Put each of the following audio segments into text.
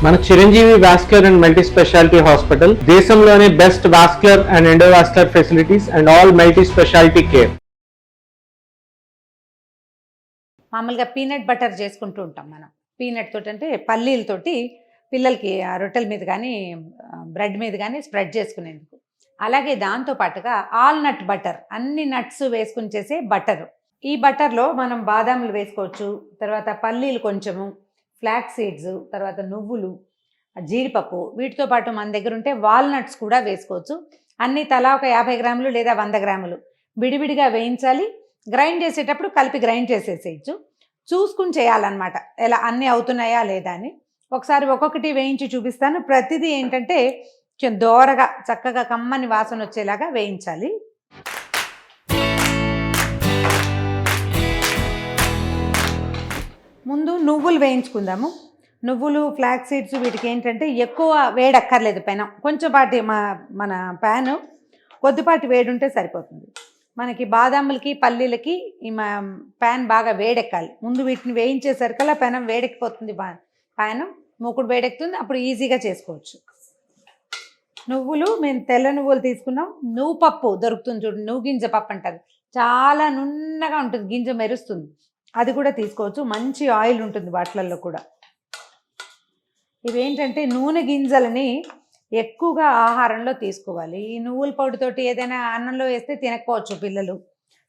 మన Chiranjeevi vascular and multi speciality hospital దేశంలోనే best vascular and endovascular facilities and all multi speciality care. మామూలుగా peanut butter చేసుకుంటూ ఉంటాం మనం. పీనట్ తోటి అంటే పల్లీలతోటి పిల్లలకి రొట్టెల మీద కానీ బ్రెడ్ మీద కానీ స్ప్రెడ్ చేసుకునేందుకు. అలాగే దాంతోపాటుగా ఆల్ నట్ బటర్, అన్ని నట్స్ వేసుకుని చేసే బటర్. ఈ బటర్లో మనం బాదాములు వేసుకోవచ్చు, తర్వాత పల్లీలు కొంచెము, ఫ్లాక్ సీడ్స్, తర్వాత నువ్వులు, జీడిపప్పు, వీటితో పాటు మన దగ్గర ఉంటే వాల్నట్స్ కూడా వేసుకోవచ్చు. అన్నీ తలా ఒక 50 గ్రాములు లేదా 100 గ్రాములు విడివిడిగా వేయించాలి. గ్రైండ్ చేసేటప్పుడు కలిపి గ్రైండ్ చేసేసేయచ్చు. చూసుకుని చేయాలన్నమాట, ఎలా అన్నీ అవుతున్నాయా లేదా అని. ఒకసారి ఒక్కొక్కటి వేయించి చూపిస్తాను. ప్రతిదీ ఏంటంటే కొంచెం దోరగా చక్కగా కమ్మని వాసన వచ్చేలాగా వేయించాలి. ముందు నువ్వులు వేయించుకుందాము. నువ్వులు, ఫ్లాక్ సీడ్స్, వీటికి ఏంటంటే ఎక్కువ వేడక్కర్లేదు. పెనం కొంచెం పాటి మన ప్యాను కొద్దిపాటి వేడి ఉంటే సరిపోతుంది. మనకి బాదాములకి, పల్లీలకి ఈ ప్యాన్ బాగా వేడెక్కాలి. ముందు వీటిని వేయించేసరికల్లా పెనం వేడెక్కిపోతుంది. ప్యాను మూకుడు వేడెక్కుతుంది, అప్పుడు ఈజీగా చేసుకోవచ్చు. నువ్వులు మేము తెల్ల నువ్వులు తీసుకున్నాం. నువ్వు పప్పు దొరుకుతుంది చూడండి, నువ్వు గింజ పప్పు అంటారు, చాలా నున్నగా ఉంటుంది, గింజ మెరుస్తుంది, అది కూడా తీసుకోవచ్చు. మంచి ఆయిల్ ఉంటుంది వాటిల్లో కూడా. ఇవేంటంటే నూనె గింజలని ఎక్కువగా ఆహారంలో తీసుకోవాలి. ఈ నువ్వుల పొడితోటి ఏదైనా అన్నంలో వేస్తే తినకపోవచ్చు పిల్లలు,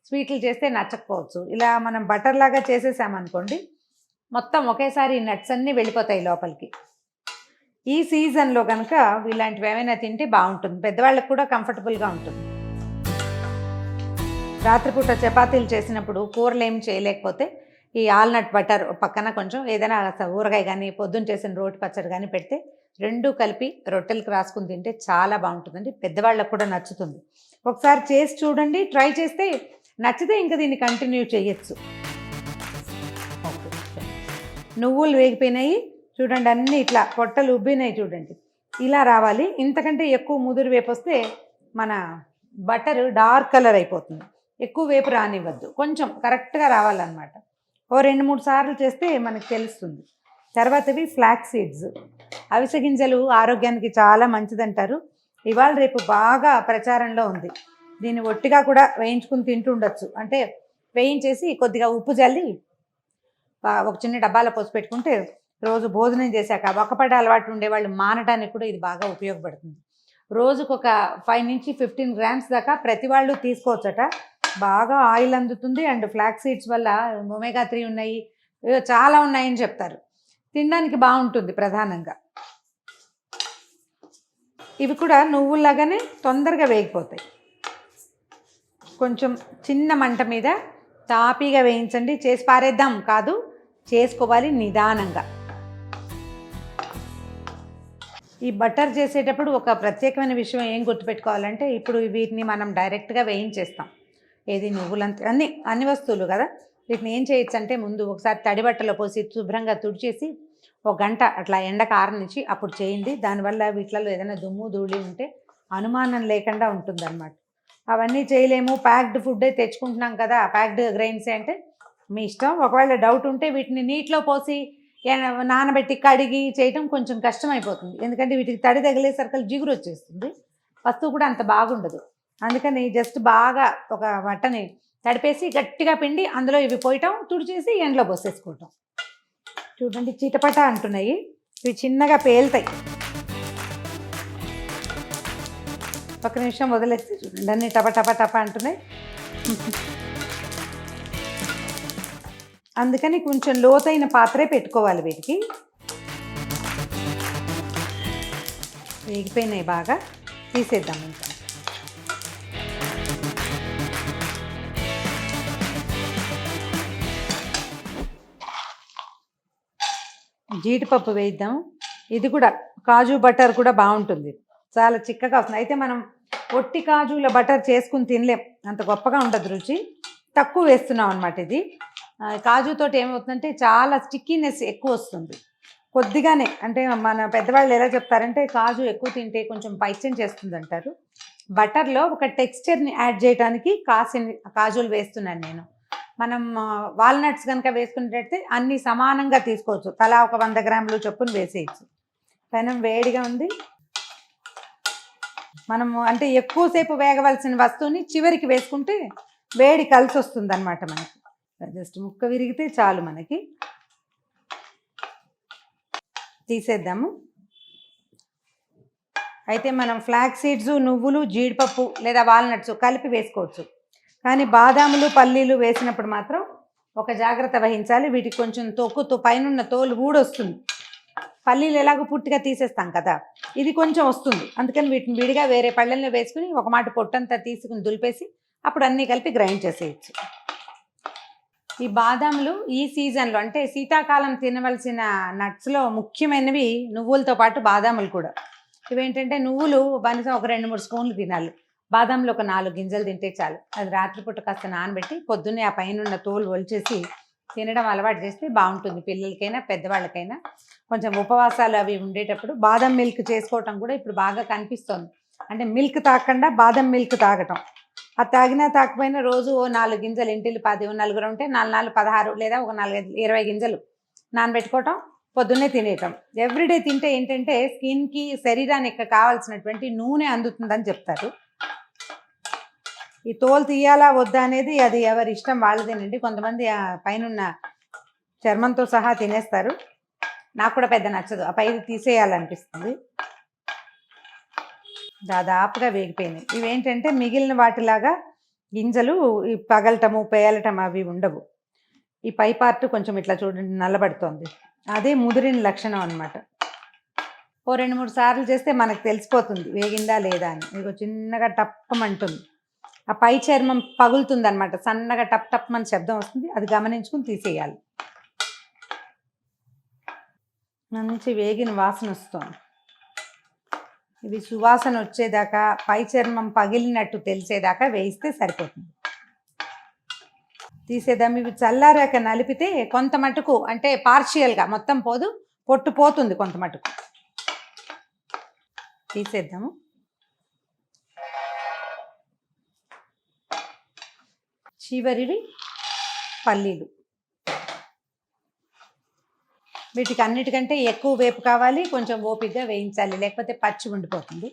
స్వీట్లు చేస్తే నచ్చకపోవచ్చు. ఇలా మనం బటర్ లాగా చేసేసామనుకోండి, మొత్తం ఒకేసారి నట్స్ అన్నీ వెళ్ళిపోతాయి లోపలికి. ఈ సీజన్లో కనుక ఇలాంటివి ఏమైనా తింటే బాగుంటుంది, పెద్దవాళ్ళకి కూడా కంఫర్టబుల్గా ఉంటుంది. రాత్రిపూట చపాతీలు చేసినప్పుడు కూరలు ఏమి చేయలేకపోతే ఈ ఆల్నట్ బటర్ పక్కన కొంచెం ఏదైనా ఊరగాయ కానీ పొద్దున్న చేసిన రోటి పచ్చడి కానీ పెడితే రెండు కలిపి రొట్టెలకు రాసుకుని తింటే చాలా బాగుంటుందండి. పెద్దవాళ్ళకు కూడా నచ్చుతుంది. ఒకసారి చేసి చూడండి, ట్రై చేస్తే నచ్చితే ఇంకా దీన్ని కంటిన్యూ చేయొచ్చు. నువ్వులు వేగిపోయినాయి చూడండి, అన్నీ ఇట్లా పొట్టలు ఉబ్బినాయి చూడండి, ఇలా రావాలి. ఇంతకంటే ఎక్కువ ముదురు వేపు వస్తే మన బటర్ డార్క్ కలర్ అయిపోతుంది. ఎక్కువ వేపు రానివ్వద్దు, కొంచెం కరెక్ట్గా రావాలన్నమాట. ఓ 2-3 సార్లు చేస్తే మనకు తెలుస్తుంది. తర్వాతవి ఫ్లాక్ సీడ్స్, అవిసె గింజలు ఆరోగ్యానికి చాలా మంచిదంటారు. ఇవాళ రేపు బాగా ప్రచారంలో ఉంది. దీన్ని ఒట్టిగా కూడా వేయించుకుని తింటుండొచ్చు. అంటే వేయించేసి కొద్దిగా ఉప్పు జల్లి ఒక చిన్న డబ్బాలో పోసి పెట్టుకుంటే రోజు భోజనం చేశాక ఒక్కపడ్డ అలవాటు ఉండేవాళ్ళు మానడానికి కూడా ఇది బాగా ఉపయోగపడుతుంది. రోజుకు ఒక 5 నుంచి 15 గ్రామ్స్ దాకా ప్రతి వాళ్ళు తీసుకోవచ్చట. బాగా ఆయిల్ అందుతుంది. అండ్ ఫ్లాక్ సీడ్స్ వల్ల ఒమేగా 3 ఉన్నాయి, చాలా ఉన్నాయని చెప్తారు. తినడానికి బాగుంటుంది ప్రధానంగా. ఇవి కూడా నువ్వులాగానే తొందరగా వేగిపోతాయి. కొంచెం చిన్న మంట మీద తాపీగా వేయించండి. చేసి పారేద్దాం కాదు, చేసుకోవాలి నిదానంగా. ఈ బటర్ చేసేటప్పుడు ఒక ప్రత్యేకమైన విషయం ఏం గుర్తుపెట్టుకోవాలంటే, ఇప్పుడు వీటిని మనం డైరెక్ట్గా వేయించేస్తాం. ఏది నువ్వులంతా అన్ని వస్తువులు కదా, వీటిని ఏం చేయొచ్చు అంటే ముందు ఒకసారి తడి బట్టలో పోసి శుభ్రంగా తుడిచేసి 1 గంట అట్లా ఎండకు ఆరనిచ్చి అప్పుడు చేయండి. దానివల్ల వీటిలలో ఏదైనా దుమ్ము ధూళి ఉంటే అనుమానం లేకుండా ఉంటుందన్నమాట. అవన్నీ చేయలేము, ప్యాక్డ్ ఫుడ్డే తెచ్చుకుంటున్నాం కదా, ప్యాక్డ్ గ్రెయిన్స్ అంటే మీ ఇష్టం. ఒకవేళ డౌట్ ఉంటే వీటిని నీటిలో పోసి నానబెట్టి కడిగి చేయటం కొంచెం కష్టమైపోతుంది. ఎందుకంటే వీటికి తడి తగిలేసరికి జిగురు వచ్చేస్తుంది, వస్తువు కూడా అంత బాగుండదు. అందుకని జస్ట్ బాగా ఒక బట్టని తడిపేసి గట్టిగా పిండి అందులో ఇవి పోయటం, తుడిచేసి ఎండలో పోసేసుకోవటం. చూడండి చిటపట అంటున్నాయి, ఇవి చిన్నగా పేలుతాయి. 1 నిమిషం వదిలేస్తే చూడండి అన్నీ టప టప టప అంటున్నాయి. అందుకని కొంచెం లోతైన పాత్రే పెట్టుకోవాలి వీటికి. వేగిపోయినాయి బాగా, తీసేద్దాం. ఇంకా జీడిపప్పు వేద్దాం. ఇది కూడా కాజు బటర్ కూడా బాగుంటుంది, చాలా చిక్కగా వస్తుంది. అయితే మనం ఒట్టి కాజుల బటర్ చేసుకుని తినలేం, అంత గొప్పగా ఉండదు రుచి. తక్కువ వేస్తున్నాం అన్నమాట. ఇది కాజుతోటి ఏమవుతుందంటే చాలా స్టిక్కీనెస్ ఎక్కువ వస్తుంది. కొద్దిగానే, అంటే మన పెద్దవాళ్ళు ఎలా చెప్తారంటే కాజు ఎక్కువ తింటే కొంచెం పైత్యం చేస్తుంది అంటారు. బటర్లో ఒక టెక్స్చర్ని యాడ్ చేయడానికి కాజులు వేస్తున్నాను నేను. మనం వాల్నట్స్ కనుక వేసుకున్నట్టయితే అన్నీ సమానంగా తీసుకోవచ్చు, తలా ఒక 100 గ్రాములు చొప్పున వేసేయచ్చు. పెనం వేడిగా ఉంది. మనము అంటే ఎక్కువసేపు వేగవలసిన వస్తువుని చివరికి వేసుకుంటే వేడి కలిసి వస్తుంది అనమాట మనకి. జస్ట్ ముక్క విరిగితే చాలు మనకి. తీసేద్దాము. అయితే మనం ఫ్లాక్ సీడ్స్, నువ్వులు, జీడిపప్పు లేదా వాల్నట్స్ కలిపి వేసుకోవచ్చు. కానీ బాదాములు, పల్లీలు వేసినప్పుడు మాత్రం ఒక జాగ్రత్త వహించాలి. వీటికి కొంచెం పైనున్న తోలు ఊడొస్తుంది. పల్లీలు ఎలాగో పుట్టిగా తీసేస్తాం కదా, ఇది కొంచెం వస్తుంది. అందుకని వీటిని విడిగా వేరే పళ్ళెల్లో వేసుకుని ఒక మాట పొట్టంతా తీసుకుని దులిపేసి అప్పుడు అన్నీ కలిపి గ్రైండ్ చేసేయచ్చు. ఈ బాదాములు ఈ సీజన్లో అంటే శీతాకాలం తినవలసిన నట్స్లో ముఖ్యమైనవి నువ్వులతో పాటు బాదాములు కూడా. ఇవేంటంటే నువ్వులు కనీసం ఒక 2-3 స్పూన్లు తినాలి. బాదాంలో ఒక 4 గింజలు తింటే చాలు. అది రాత్రిపూట కాస్త నానబెట్టి పొద్దున్నే ఆ పైన తోలు ఒలిచేసి తినడం అలవాటు చేస్తే బాగుంటుంది. పిల్లలకైనా పెద్దవాళ్ళకైనా. కొంచెం ఉపవాసాలు అవి ఉండేటప్పుడు బాదం మిల్క్ చేసుకోవటం కూడా ఇప్పుడు బాగా కనిపిస్తోంది. అంటే మిల్క్ తాగకుండా బాదం మిల్క్ తాగటం. అది తాగినా తాకపోయినా రోజు ఓ 4 గింజలు, ఇంటిల్లి 10, నలుగురు ఉంటే 4 16 లేదా ఒక 20 గింజలు నానబెట్టుకోవటం, పొద్దున్నే తినేయటం. ఎవ్రీడే తింటే ఏంటంటే స్కిన్కి, శరీరానికి కావాల్సినటువంటి నూనె అందుతుందని చెప్తారు. ఈ తోలు తీయాలా వద్దా అనేది అది ఎవరి ఇష్టం వాళ్ళదేనండి. కొంతమంది ఆ పైన చర్మంతో సహా తినేస్తారు. నాకు కూడా పెద్ద నచ్చదు, ఆ పైన తీసేయాలనిపిస్తుంది. దాదాపుగా వేగిపోయినాయి. ఇవేంటంటే మిగిలిన వాటిలాగా గింజలు ఈ పగలటము, పేలటం అవి ఉండవు. ఈ పై పార్ట్ కొంచెం ఇట్లా చూడండి నల్లబడుతోంది. అదే ముదిరిన లక్షణం అనమాట. ఓ 2-3 సార్లు చేస్తే మనకు తెలిసిపోతుంది వేగిందా లేదా అని. ఇదిగో చిన్నగా టప్పమంటుంది. ఆ పై చర్మం పగులుతుంది అనమాట. సన్నగా టప్ టప్ అని శబ్దం వస్తుంది. అది గమనించుకుని తీసేయాలి. మంచి వేగిన వాసన వస్తుంది. ఇవి సువాసన వచ్చేదాకా, పై చర్మం పగిలినట్టు తెలిసేదాకా వేయిస్తే సరిపోతుంది. తీసేద్దాం. ఇవి చల్లారాక నలిపితే కొంత మటుకు అంటే పార్షియల్గా మొత్తం పోదు, పొట్టు పోతుంది కొంత మటుకు. తీసేద్దాము. చివరివి పల్లీలు. వీటికి అన్నిటికంటే ఎక్కువ వేపు కావాలి, కొంచెం ఓపికగా వేయించాలి, లేకపోతే పచ్చి ఉండిపోతుంది.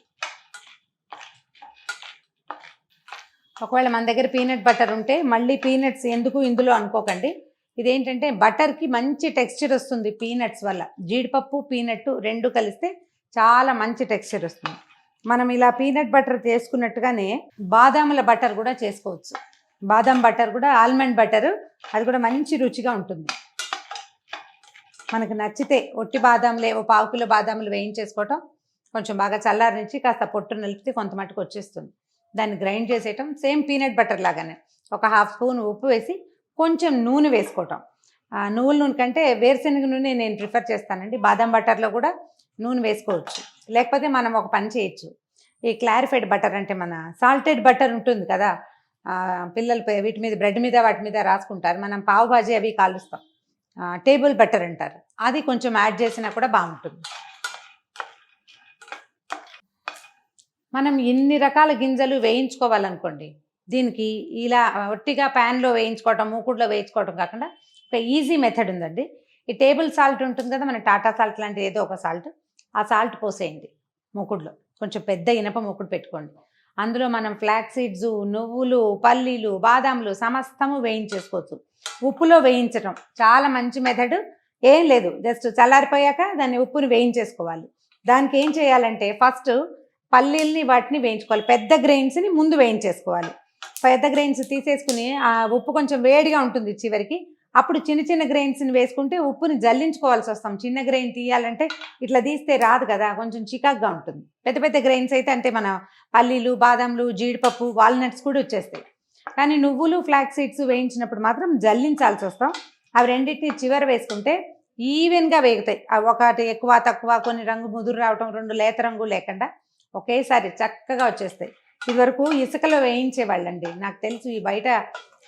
ఒకవేళ మన దగ్గర పీనట్ బటర్ ఉంటే మళ్ళీ పీనట్స్ ఎందుకు ఇందులో అనుకోకండి. ఇదేంటంటే బటర్కి మంచి టెక్స్చర్ వస్తుంది పీనట్స్ వల్ల. జీడిపప్పు, పీనట్ రెండు కలిస్తే చాలా మంచి టెక్స్చర్ వస్తుంది. మనం ఇలా పీనట్ బటర్ చేసుకున్నట్టుగానే బాదాముల బటర్ కూడా చేసుకోవచ్చు. బాదం బటర్ కూడా, ఆల్మండ్ బటరు, అది కూడా మంచి రుచిగా ఉంటుంది. మనకు నచ్చితే ఒట్టి బాదాంలే ఓ 1/4 కిలో బాదాములు వేయించేసుకోవటం, కొంచెం బాగా చల్లారించి కాస్త పొట్టు నలిపితే కొంత మటుకు వచ్చేస్తుంది. దాన్ని గ్రైండ్ చేసేయటం, సేమ్ పీనట్ బటర్ లాగానే ఒక 1/2 స్పూన్ ఉప్పు వేసి కొంచెం నూనె వేసుకోవటం. నువ్వుల నూనె కంటే వేరుశనగ నూనె నేను ప్రిఫర్ చేస్తానండి. బాదం బటర్లో కూడా నూనె వేసుకోవచ్చు. లేకపోతే మనం ఒక పని చేయొచ్చు. ఈ క్లారిఫైడ్ బటర్ అంటే మన సాల్టెడ్ బటర్ ఉంటుంది కదా, పిల్లలు వీటి మీద బ్రెడ్ మీద వాటి మీద రాసుకుంటారు. మనం పావు భాజీ అవి కాలుస్తాం, టేబుల్ బటర్ అంటారు. అది కొంచెం యాడ్ చేసినా కూడా బాగుంటుంది. మనం ఇన్ని రకాల గింజలు వేయించుకోవాలనుకోండి, దీనికి ఇలా ఒట్టిగా ప్యాన్లో వేయించుకోవటం, మూకుడులో వేయించుకోవటం కాకుండా ఒక ఈజీ మెథడ్ ఉందండి. ఈ టేబుల్ సాల్ట్ ఉంటుంది కదా, మన టాటా సాల్ట్ లాంటి ఏదో ఒక సాల్ట్, ఆ సాల్ట్ పోసేయండి మూకుడులో. కొంచెం పెద్ద ఇనప మూకుడు పెట్టుకోండి. అందులో మనం ఫ్లాక్ సీడ్స్, నువ్వులు, పల్లీలు, బాదాములు సమస్తము వేయించేసుకోవచ్చు. ఉప్పులో వేయించటం చాలా మంచి మెథడ్. ఏం లేదు, జస్ట్ చల్లారిపోయాక దాన్ని ఉప్పుని వేయించేసుకోవాలి. దానికి ఏం చేయాలంటే ఫస్ట్ పల్లీల్ని వాటిని వేయించుకోవాలి. పెద్ద గ్రెయిన్స్ని ముందు వేయించేసుకోవాలి. పెద్ద గ్రెయిన్స్ తీసేసుకుని ఆ ఉప్పు కొంచెం వేడిగా ఉంటుంది చివరికి, అప్పుడు చిన్న చిన్న గ్రెయిన్స్ని వేసుకుంటే ఉప్పుని జల్లించుకోవాల్సి వస్తాం. చిన్న గ్రెయిన్ తీయాలంటే ఇట్లా తీస్తే రాదు కదా, కొంచెం చికాగ్గా ఉంటుంది. పెద్ద పెద్ద గ్రెయిన్స్ అయితే అంటే మన పల్లీలు, బాదాంలు, జీడిపప్పు, వాల్నట్స్ కూడా వచ్చేస్తాయి. కానీ నువ్వులు, ఫ్లాక్ సీడ్స్ వేయించినప్పుడు మాత్రం జల్లించాల్సి వస్తాం. అవి రెండింటిని చివర వేసుకుంటే ఈవెన్గా వేగుతాయి. అవి ఒకటి ఎక్కువ తక్కువ, కొన్ని రంగు ముదురు రావటం, 2 లేత రంగు లేకుండా ఒకేసారి చక్కగా వచ్చేస్తాయి. ఇదివరకు ఇసుకలో వేయించేవాళ్ళండి. నాకు తెలుసు, ఈ బయట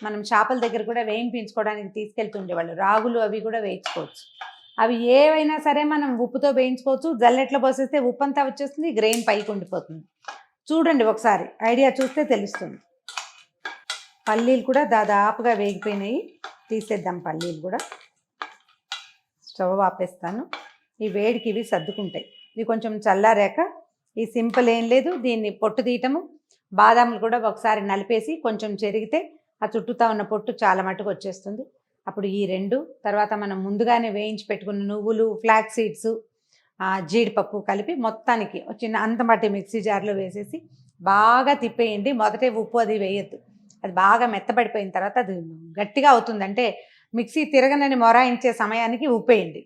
మనం చేపల దగ్గర కూడా వేయించుకోవడానికి తీసుకెళ్తుండేవాళ్ళు. రాగులు అవి కూడా వేయించుకోవచ్చు. అవి ఏవైనా సరే మనం ఉప్పుతో వేయించుకోవచ్చు. జల్లెట్లో పోసేస్తే ఉప్పు అంతా వచ్చేస్తుంది, గ్రెయిన్ పైకి ఉండిపోతుంది. చూడండి ఒకసారి, ఐడియా చూస్తే తెలుస్తుంది. పల్లీలు కూడా దాదాపుగా వేగిపోయినాయి. తీసేద్దాం పల్లీలు కూడా. స్టవ్ ఆపేస్తాను. ఈ వేడికి ఇవి సర్దుకుంటాయి. ఇది కొంచెం చల్లారాక ఈ సింపుల్ ఏం లేదు, దీన్ని పొట్టు తీయటము, బాదాములు కూడా ఒకసారి నలిపేసి కొంచెం చెరిగితే ఆ చుట్టూతా ఉన్న పొట్టు చాలా మటుకు వచ్చేస్తుంది. అప్పుడు ఈ రెండు, తర్వాత మనం ముందుగానే వేయించి పెట్టుకున్న నువ్వులు, ఫ్లాక్ సీడ్స్, జీడిపప్పు కలిపి మొత్తానికి చిన్న అంత మట్టి మిక్సీ జార్లో వేసేసి బాగా తిప్పేయండి. మొదటే ఉప్పు అది వేయద్దు, అది బాగా మెత్తబడిపోయిన తర్వాత అది గట్టిగా అవుతుంది. అంటే మిక్సీ తిరగనని మొరాయించే సమయానికి ఉప్పేయండి,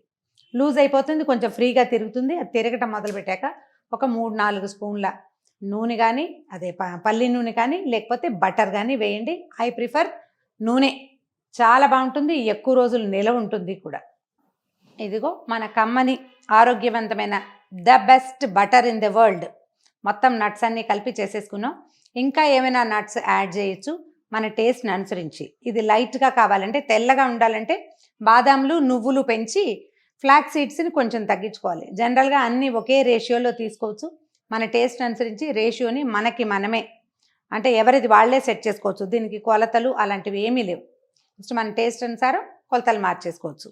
లూజ్ అయిపోతుంది, కొంచెం ఫ్రీగా తిరుగుతుంది. అది తిరగటం మొదలుపెట్టాక ఒక 3-4 స్పూన్ల నూనె కానీ, అదే పల్లి నూనె కానీ లేకపోతే బటర్ కానీ వేయండి. ఐ ప్రిఫర్ నూనె, చాలా బాగుంటుంది, ఎక్కువ రోజులు నిలవ ఉంటుంది కూడా. ఇదిగో మన కమ్మని ఆరోగ్యవంతమైన the best butter in the world. మొత్తం నట్స్ అన్నీ కలిపి చేసేసుకున్నాం. ఇంకా ఏమైనా నట్స్ యాడ్ చేయొచ్చు మన టేస్ట్ని అనుసరించి. ఇది లైట్గా కావాలంటే, తెల్లగా ఉండాలంటే బాదాంలు, నువ్వులు పెంచి ఫ్లాక్ సీడ్స్ని కొంచెం తగ్గించుకోవాలి. జనరల్గా అన్నీ ఒకే రేషియోలో తీసుకోవచ్చు. మన టేస్ట్ అనుసరించి రేషియోని మనకి మనమే, అంటే ఎవరిది వాళ్ళే సెట్ చేసుకోవచ్చు. దీనికి కొలతలు అలాంటివి ఏమీ లేవు. జస్ట్ మన టేస్ట్ అనుసారం కొలతలు మార్చేసుకోవచ్చు.